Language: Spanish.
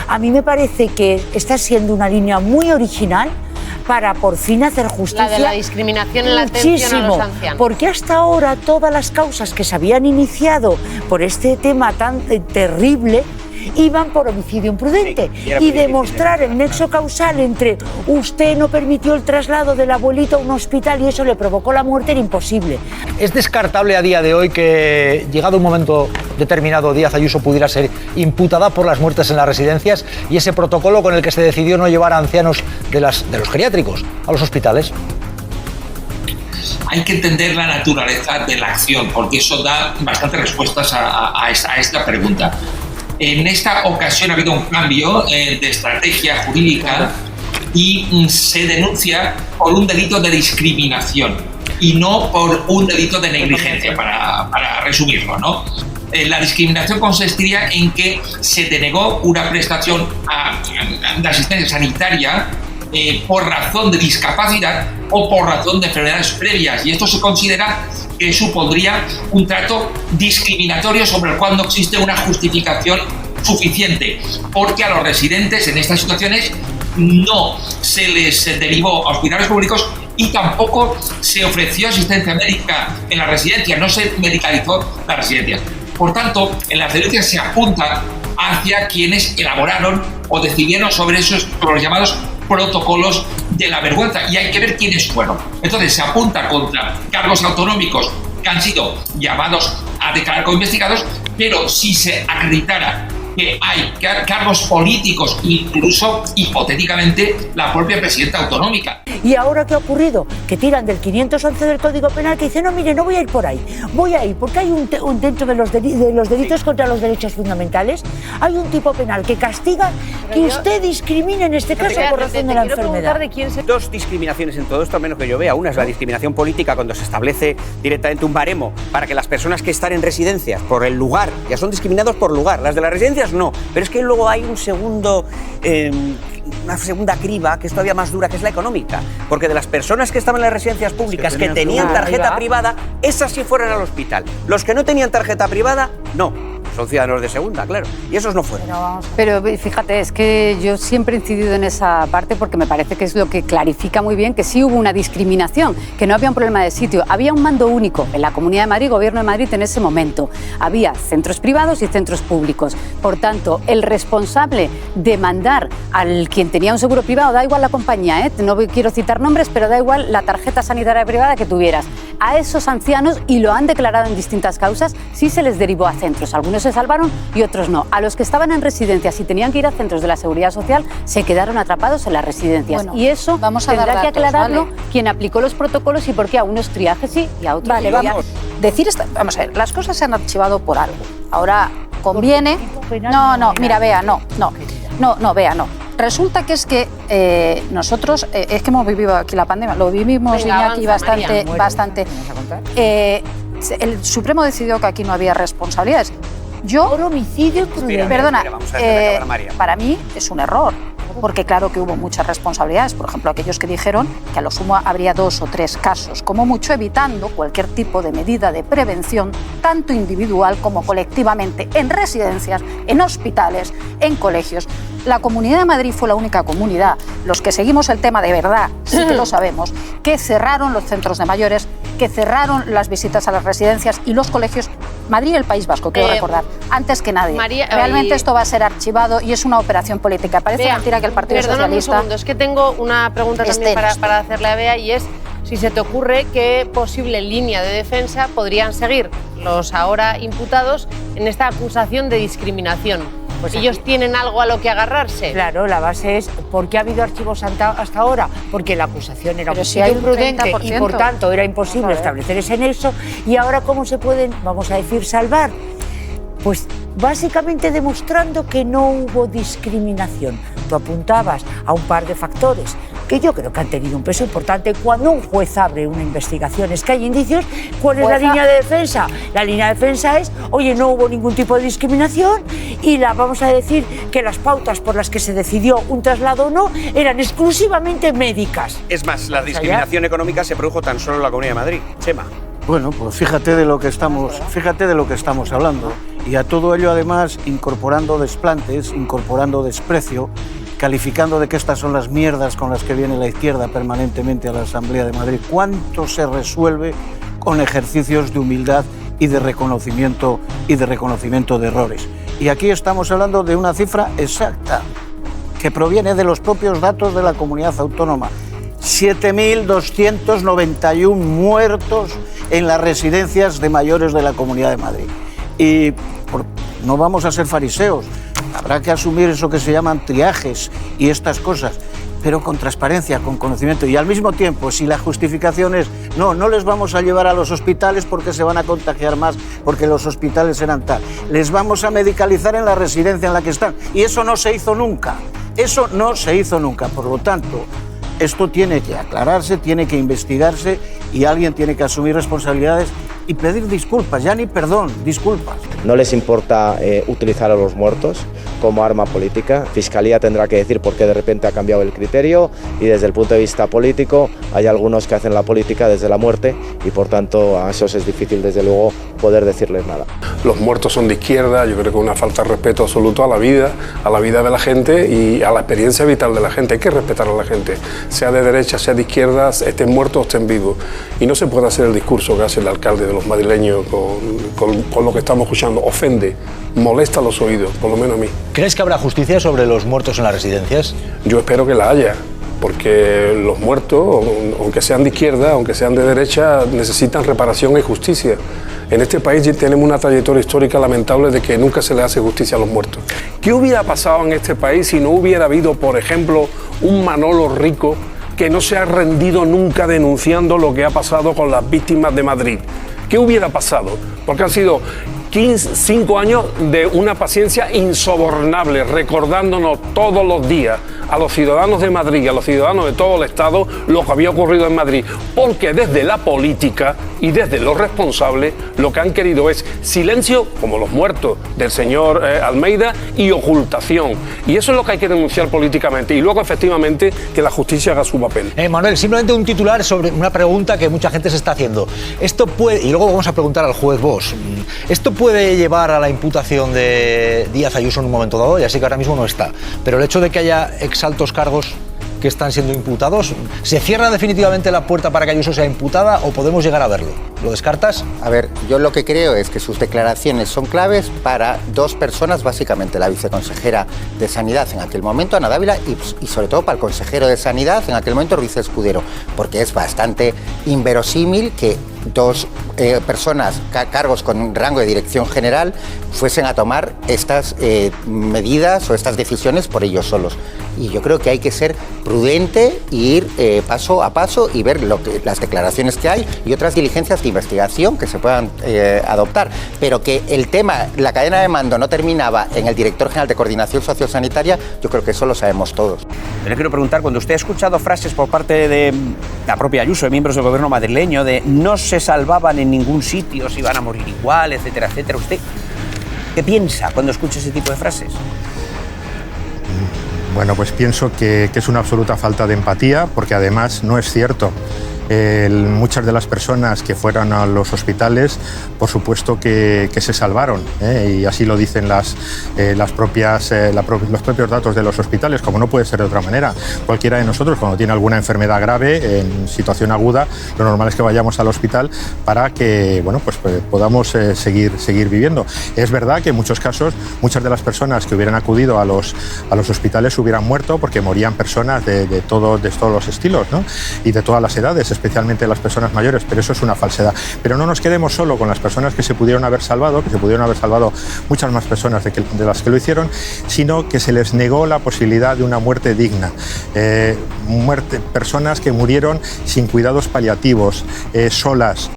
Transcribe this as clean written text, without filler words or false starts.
A mí me parece que está siendo una línea muy original para por fin hacer justicia. La de la discriminación en la atención a los ancianos. Porque hasta ahora todas las causas que se habían iniciado por este tema tan terrible iban por homicidio imprudente, y demostrar el nexo causal entre usted no permitió el traslado del abuelito a un hospital y eso le provocó la muerte era imposible. ¿Es descartable a día de hoy que, llegado un momento determinado, Díaz Ayuso pudiera ser imputada por las muertes en las residencias y ese protocolo con el que se decidió no llevar a ancianos de los geriátricos a los hospitales? Hay que entender la naturaleza de la acción, porque eso da bastantes respuestas a esta pregunta. En esta ocasión ha habido un cambio de estrategia jurídica y se denuncia por un delito de discriminación y no por un delito de negligencia, para resumirlo, ¿no? La discriminación consistiría en que se denegó una prestación de asistencia sanitaria por razón de discapacidad o por razón de enfermedades previas, y esto se considera que supondría un trato discriminatorio sobre el cual no existe una justificación suficiente, porque a los residentes en estas situaciones no se les derivó a hospitales públicos y tampoco se ofreció asistencia médica en la residencia, no se medicalizó la residencia. Por tanto, en las denuncias se apunta hacia quienes elaboraron o decidieron sobre los llamados protocolos de la vergüenza, y hay que ver quiénes fueron. Entonces se apunta contra cargos autonómicos que han sido llamados a declarar como investigados, pero si se acreditara que hay cargos políticos, incluso hipotéticamente la propia presidenta autonómica. ¿Y ahora qué ha ocurrido? Que tiran del 511 del Código Penal, que dice, no, mire, no voy a ir por ahí, voy a ir, porque hay un dentro de los delitos contra los derechos fundamentales, hay un tipo penal que castiga que usted discrimine, en este caso, por razón de la enfermedad. Dos discriminaciones en todo esto, al menos que yo vea. Una es la discriminación política, cuando se establece directamente un baremo para que las personas que están en residencias por el lugar, ya son discriminados por lugar, las de las residencias no, pero es que luego hay una segunda criba que es todavía más dura, que es la económica, porque de las personas que estaban en las residencias públicas que tenían tarjeta privada, esas sí fueron al hospital. Los que no tenían tarjeta privada, no. Son ciudadanos de segunda, claro, y esos no fueron. Pero fíjate, es que yo siempre he incidido en esa parte porque me parece que es lo que clarifica muy bien que sí hubo una discriminación, que no había un problema de sitio, había un mando único en la Comunidad de Madrid, Gobierno de Madrid en ese momento. Había centros privados y centros públicos. Por tanto, el responsable de mandar al quien tenía un seguro privado, da igual la compañía, no quiero citar nombres, pero da igual la tarjeta sanitaria privada que tuvieras, a esos ancianos, y lo han declarado en distintas causas, sí se les derivó a centros. Algunos se salvaron y otros no. A los que estaban en residencias y tenían que ir a centros de la Seguridad Social se quedaron atrapados en las residencias. Bueno, y eso tendrá que aclararlo quien aplicó los protocolos y por qué a unos triajes sí y a otros vale, vamos. Vamos a ver, las cosas se han archivado por algo. Ahora conviene... No, mira, Bea, no. Bea, no. Resulta que es que nosotros, es que hemos vivido aquí la pandemia, lo vivimos, Iñaki, bastante. El Supremo decidió que aquí no había responsabilidades. Por homicidio imprudente. Perdona, para mí es un error, porque claro que hubo muchas responsabilidades. Por ejemplo, aquellos que dijeron que a lo sumo habría 2 o 3 casos, como mucho, evitando cualquier tipo de medida de prevención, tanto individual como colectivamente, en residencias, en hospitales, en colegios. La Comunidad de Madrid fue la única comunidad, los que seguimos el tema de verdad, sí que lo sabemos, que cerraron los centros de mayores, que cerraron las visitas a las residencias y los colegios. Madrid y el País Vasco, quiero recordar, antes que nadie. Realmente esto va a ser archivado y es una operación política. Parece mentira que el Partido Socialista... Un segundo, es que tengo una pregunta también para hacerle a Bea, y es si se te ocurre qué posible línea de defensa podrían seguir los ahora imputados en esta acusación de discriminación. Pues ellos tienen algo a lo que agarrarse. Claro, la base es ¿por qué ha habido archivos hasta ahora? Porque la acusación era imprudente y por tanto era imposible establecer ese nexo. Y ahora ¿cómo se pueden, vamos a decir, salvar? Pues básicamente demostrando que no hubo discriminación. Tú apuntabas a un par de factores que yo creo que han tenido un peso importante. Cuando un juez abre una investigación es que hay indicios. ¿Cuál es la línea de defensa? La línea de defensa es, oye, no hubo ningún tipo de discriminación y vamos a decir que las pautas por las que se decidió un traslado o no eran exclusivamente médicas. Es más, la discriminación económica se produjo tan solo en la Comunidad de Madrid. Chema. Bueno, pues fíjate de lo que estamos hablando. Y a todo ello, además, incorporando desplantes, incorporando desprecio, calificando de que estas son las mierdas con las que viene la izquierda permanentemente a la Asamblea de Madrid. ¿Cuánto se resuelve con ejercicios de humildad y de reconocimiento de errores? Y aquí estamos hablando de una cifra exacta que proviene de los propios datos de la comunidad autónoma. 7.291 muertos en las residencias de mayores de la Comunidad de Madrid. Y no vamos a ser fariseos, habrá que asumir eso que se llaman triajes y estas cosas, pero con transparencia, con conocimiento. Y al mismo tiempo, si la justificación es no les vamos a llevar a los hospitales porque se van a contagiar más, porque los hospitales eran tal, les vamos a medicalizar en la residencia en la que están. Y eso no se hizo nunca, eso no se hizo nunca. Por lo tanto, esto tiene que aclararse, tiene que investigarse y alguien tiene que asumir responsabilidades y pedir disculpas, ya ni perdón, disculpas. No les importa utilizar a los muertos como arma política. Fiscalía tendrá que decir por qué de repente ha cambiado el criterio y desde el punto de vista político hay algunos que hacen la política desde la muerte y por tanto a esos es difícil desde luego poder decirles nada. Los muertos son de izquierda, yo creo que es una falta de respeto absoluto a la vida de la gente y a la experiencia vital de la gente. Hay que respetar a la gente, sea de derecha, sea de izquierda, estén muertos o estén vivos. Y no se puede hacer el discurso que hace el alcalde de los madrileños con lo que estamos escuchando. Ofende, molesta los oídos, por lo menos a mí. ¿Crees que habrá justicia sobre los muertos en las residencias? Yo espero que la haya, porque los muertos, aunque sean de izquierda, aunque sean de derecha, necesitan reparación y justicia. En este país tenemos una trayectoria histórica lamentable de que nunca se le hace justicia a los muertos. ¿Qué hubiera pasado en este país si no hubiera habido, por ejemplo, un Manolo Rico que no se ha rendido nunca denunciando lo que ha pasado con las víctimas de Madrid? ¿Qué hubiera pasado? Porque han sido 5 años de una paciencia insobornable, recordándonos todos los días a los ciudadanos de Madrid y a los ciudadanos de todo el Estado lo que había ocurrido en Madrid. Porque desde la política y desde los responsables lo que han querido es silencio, como los muertos del señor Almeida, y ocultación. Y eso es lo que hay que denunciar políticamente. Y luego, efectivamente, que la justicia haga su papel. Manuel, simplemente un titular sobre una pregunta que mucha gente se está haciendo. Esto puede, y luego vamos a preguntar al juez Bosch, ¿esto puede llevar a la imputación de Díaz Ayuso en un momento dado? Ya sé que ahora mismo no está, pero el hecho de que haya exaltos cargos que están siendo imputados, ¿se cierra definitivamente la puerta para que Ayuso sea imputada o podemos llegar a verlo? ¿Lo descartas? A ver, yo lo que creo es que sus declaraciones son claves para dos personas, básicamente la viceconsejera de Sanidad en aquel momento, Ana Dávila, y sobre todo para el consejero de Sanidad en aquel momento, Ruiz Escudero, porque es bastante inverosímil que dos personas, cargos con rango de dirección general, fuesen a tomar estas medidas o estas decisiones por ellos solos. Y yo creo que hay que ser prudente e ir paso a paso y ver las declaraciones que hay y otras diligencias de investigación que se puedan adoptar. Pero que el tema, la cadena de mando no terminaba en el director general de Coordinación Sociosanitaria, yo creo que eso lo sabemos todos. Le quiero preguntar, cuando usted ha escuchado frases por parte de la propia Ayuso, de miembros del gobierno madrileño, de no se salvaban en ningún sitio, se iban a morir igual, etcétera, etcétera, ¿usted qué piensa cuando escucha ese tipo de frases? Bueno, pues pienso que es una absoluta falta de empatía, porque además no es cierto. Muchas de las personas que fueron a los hospitales, por supuesto que se salvaron, y así lo dicen los propios datos de los hospitales, como no puede ser de otra manera. Cualquiera de nosotros, cuando tiene alguna enfermedad grave, en situación aguda, lo normal es que vayamos al hospital para que podamos seguir viviendo. Es verdad que en muchos casos, muchas de las personas que hubieran acudido a los hospitales hubieran muerto porque morían personas de todos los estilos, ¿no? Y de todas las edades, especialmente las personas mayores, pero eso es una falsedad. Pero no nos quedemos solo con las personas que se pudieron haber salvado, que se pudieron haber salvado muchas más personas de las que lo hicieron, sino que se les negó la posibilidad de una muerte digna. Personas que murieron sin cuidados paliativos, solas.